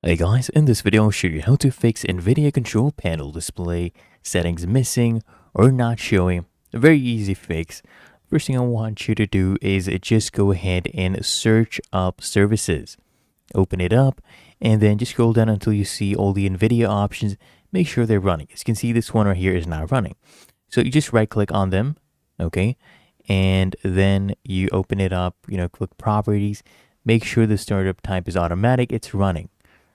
Hey guys, in this video I'll show you how to fix NVIDIA Control Panel display settings missing or not showing. A very easy fix. First thing I want you to do is just go ahead and search up services. Open it up and then just scroll down until you see all the NVIDIA options. Make sure they're running. As you can see, this one right here is not running. So you just right click on them, okay? And then you open it up, click properties. Make sure the startup type is automatic. It's running.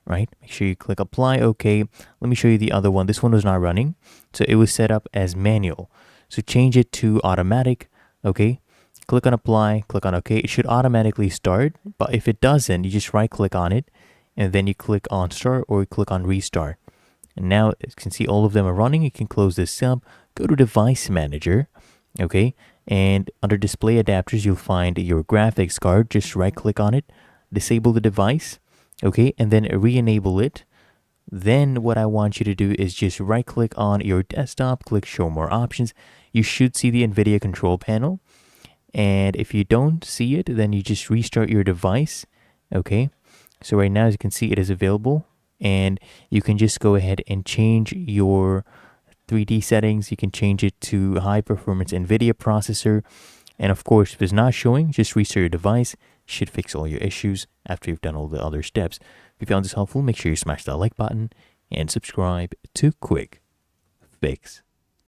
Right? Make sure you click apply. Okay. Let me show you the other one. This one was not running. So it was set up as manual. So change it to automatic. Okay. Click on apply, click on okay. It should automatically start. But if it doesn't, you just right click on it and then you click on start or you click on restart. And now you can see all of them are running. You can close this up, go to device manager. Okay. And under display adapters, you'll find your graphics card. Just right click on it, disable the device. Okay, and then re-enable it. Then what I want you to do is just right click on your desktop, click show more options. You should see the NVIDIA Control Panel. And if you don't see it, then you just restart your device. Okay, so right now as you can see it is available. And you can just go ahead and change your 3D settings. You can change it to high performance NVIDIA processor. And of course, if it's not showing, just restart your device. Should fix all your issues after you've done all the other steps. If you found this helpful, make sure you smash that like button and subscribe to Quick Fix.